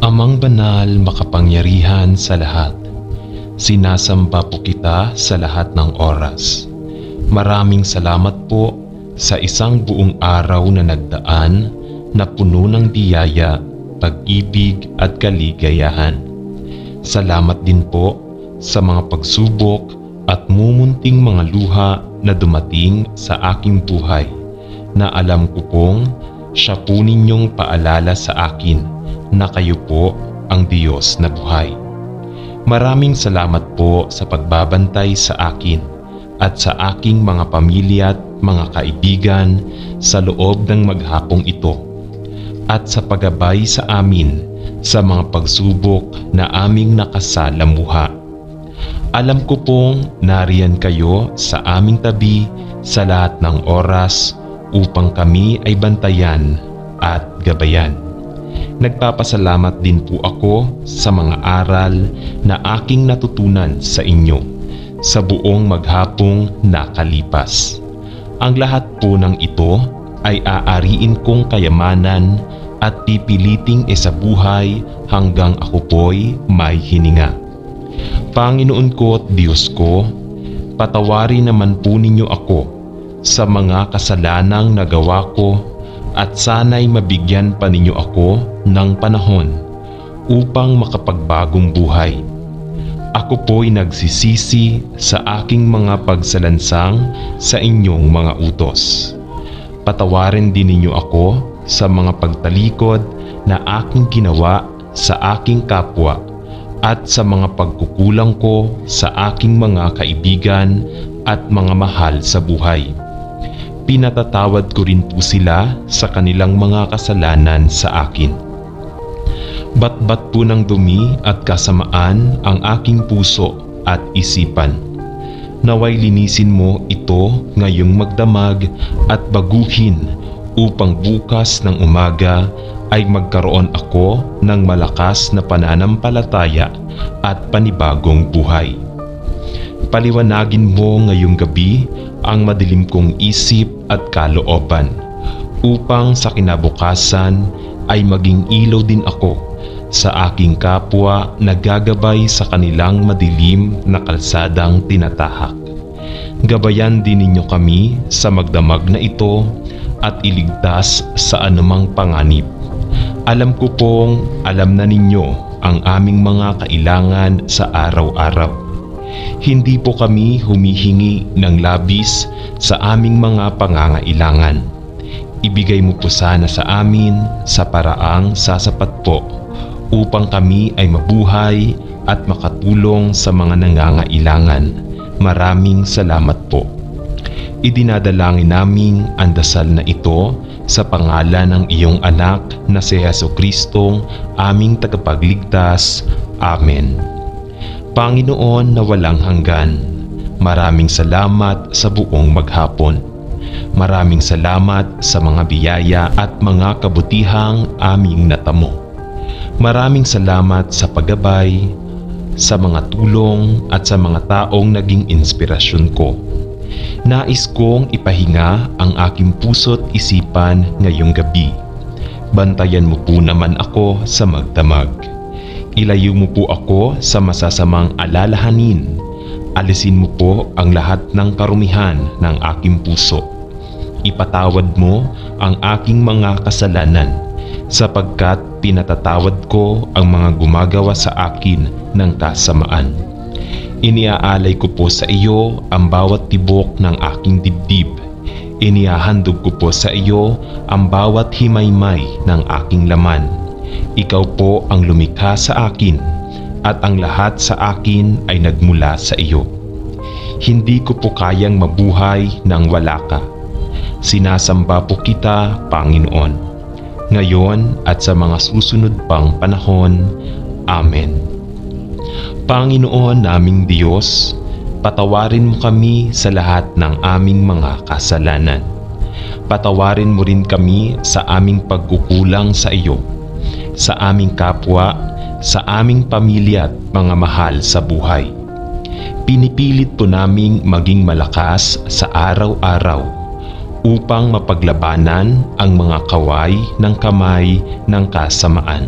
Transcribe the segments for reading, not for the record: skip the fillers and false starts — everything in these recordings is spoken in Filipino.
Amang banal, makapangyarihan sa lahat, sinasamba po kita sa lahat ng oras. Maraming salamat po sa isang buong araw na nagdaan na puno ng biyaya, pag-ibig at kaligayahan. Salamat din po sa mga pagsubok at mumunting mga luha na dumating sa aking buhay na alam ko pong siya po ninyong paalala sa akin na kayo po ang Diyos na buhay. Maraming salamat po sa pagbabantay sa akin at sa aking mga pamilya at mga kaibigan sa loob ng maghapong ito at sa paggabay sa amin sa mga pagsubok na aming nakasalamuha. Alam ko pong nariyan kayo sa aming tabi sa lahat ng oras upang kami ay bantayan at gabayan. Nagpapasalamat din po ako sa mga aral na aking natutunan sa inyo sa buong maghapong nakalipas. Ang lahat po ng ito ay aariin kong kayamanan at pipiliting isabuhay hanggang ako po'y may hininga. Panginoon ko at Diyos ko, patawarin naman po ninyo ako sa mga kasalanang nagawa ko at sana'y mabigyan pa ninyo ako ng panahon upang makapagbagong buhay. Ako po'y nagsisisi sa aking mga pagsalansang sa inyong mga utos. Patawarin din ninyo ako sa mga pagtalikod na aking ginawa sa aking kapwa at sa mga pagkukulang ko sa aking mga kaibigan at mga mahal sa buhay. Pinatatawad ko rin po sila sa kanilang mga kasalanan sa akin. Batbat po ng dumi at kasamaan ang aking puso at isipan. Naway linisin mo ito ngayong magdamag at baguhin upang bukas ng umaga ay magkaroon ako ng malakas na pananampalataya at panibagong buhay. Paliwanagin mo ngayong gabi ang madilim kong isip at kalooban upang sa kinabukasan ay maging ilaw din ako sa aking kapwa na gagabay sa kanilang madilim na kalsadang tinatahak. Gabayan din ninyo kami sa magdamag na ito at iligtas sa anumang panganib. Alam ko pong alam na ninyo ang aming mga kailangan sa araw-araw. Hindi po kami humihingi ng labis sa aming mga pangangailangan. Ibigay mo po sana sa amin sa paraang sasapat po upang kami ay mabuhay at makatulong sa mga nangangailangan. Maraming salamat po. Idinadalangin namin ang dasal na ito sa pangalan ng iyong anak na si Jesucristo, aming tagapagligtas. Amen. Panginoon na walang hanggan, maraming salamat sa buong maghapon. Maraming salamat sa mga biyaya at mga kabutihang aming natamo. Maraming salamat sa paggabay, sa mga tulong at sa mga taong naging inspirasyon ko. Nais kong ipahinga ang aking puso't isipan ngayong gabi. Bantayan mo po naman ako sa magdamag. Ilayo mo po ako sa masasamang alalahanin. Alisin mo po ang lahat ng karumihan ng aking puso. Ipatawad mo ang aking mga kasalanan sapagkat pinatatawad ko ang mga gumagawa sa akin ng kasamaan. Iniaalay ko po sa iyo ang bawat tibok ng aking dibdib. Inihahandog ko po sa iyo ang bawat himaymay ng aking laman. Ikaw po ang lumikha sa akin at ang lahat sa akin ay nagmula sa iyo. Hindi ko po kayang mabuhay nang wala ka. Sinasamba po kita, Panginoon, ngayon at sa mga susunod pang panahon. Amen. Panginoon naming Diyos, patawarin mo kami sa lahat ng aming mga kasalanan. Patawarin mo rin kami sa aming pagkukulang sa iyo, sa aming kapwa, sa aming pamilya at mga mahal sa buhay. Pinipilit po naming maging malakas sa araw-araw upang mapaglabanan ang mga kaway ng kamay ng kasamaan.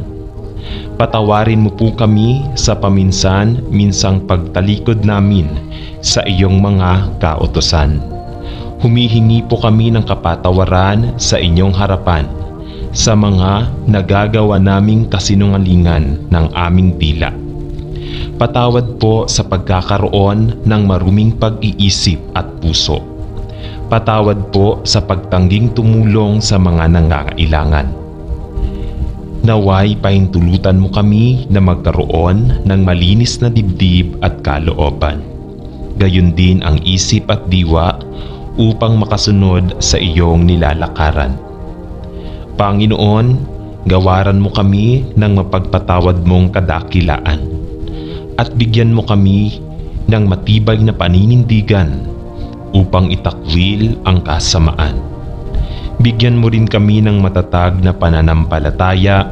Patawarin mo po kami sa paminsan-minsang pagtalikod namin sa iyong mga kautusan. Humihingi po kami ng kapatawaran sa inyong harapan sa mga nagagawa naming kasinungalingan ng aming dila. Patawad po sa pagkakaroon ng maruming pag-iisip at puso. Patawad po sa pagtangging tumulong sa mga nangangailangan. Naway pahintulutan mo kami na magkaroon ng malinis na dibdib at kalooban. Gayon din ang isip at diwa upang makasunod sa iyong nilalakaran. Panginoon, gawaran mo kami ng mapagpatawad mong kadakilaan at bigyan mo kami ng matibay na paninindigan upang itakwil ang kasamaan. Bigyan mo rin kami ng matatag na pananampalataya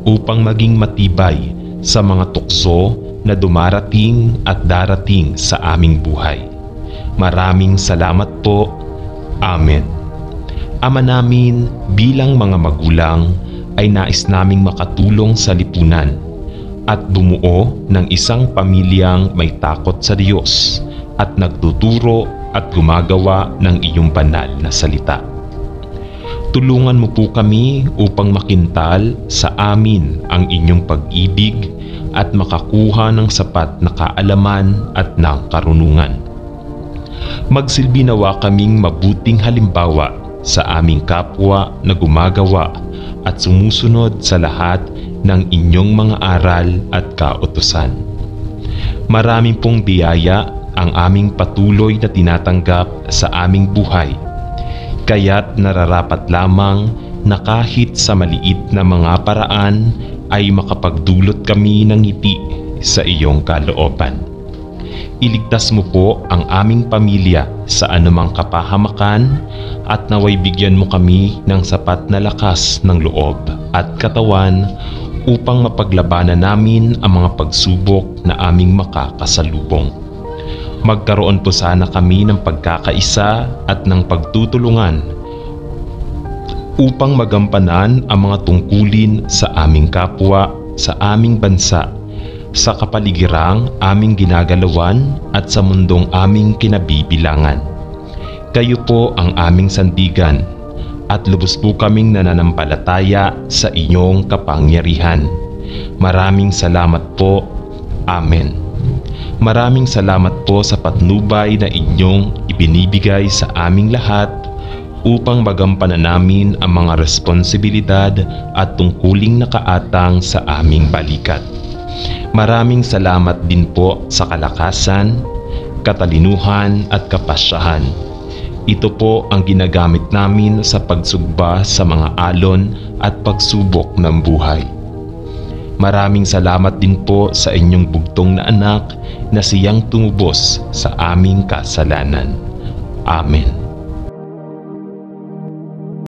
upang maging matibay sa mga tukso na dumarating at darating sa aming buhay. Maraming salamat po. Amen. Ama namin, bilang mga magulang ay nais naming makatulong sa lipunan at bumuo ng isang pamilyang may takot sa Diyos at nagtuturo at gumagawa ng iyong banal na salita. Tulungan mo po kami upang makintal sa amin ang inyong pag-ibig at makakuha ng sapat na kaalaman at ng karunungan. Magsilbi nawa kaming mabuting halimbawa sa aming kapwa na gumagawa at sumusunod sa lahat ng inyong mga aral at kautusan. Maraming pong biyaya ang aming patuloy na tinatanggap sa aming buhay. Kaya't nararapat lamang na kahit sa maliit na mga paraan ay makapagdulot kami ng ngiti sa iyong kalooban. Iligtas mo po ang aming pamilya sa anumang kapahamakan at naway bigyan mo kami ng sapat na lakas ng loob at katawan upang mapaglabanan namin ang mga pagsubok na aming makakasalubong. Magkaroon po sana kami ng pagkakaisa at ng pagtutulungan upang magampanan ang mga tungkulin sa aming kapwa, sa aming bansa, sa kapaligirang aming ginagalawan at sa mundong aming kinabibilangan. Kayo po ang aming sandigan at lubos po kaming nananampalataya sa inyong kapangyarihan. Maraming salamat po. Amen. Maraming salamat po sa patnubay na inyong ibinibigay sa aming lahat upang magampanan namin ang mga responsibilidad at tungkuling nakaatang sa aming balikat. Maraming salamat din po sa kalakasan, katalinuhan at kapasyahan. Ito po ang ginagamit namin sa pagsugba sa mga alon at pagsubok ng buhay. Maraming salamat din po sa inyong bugtong na anak na siyang tumubos sa aming kasalanan. Amen.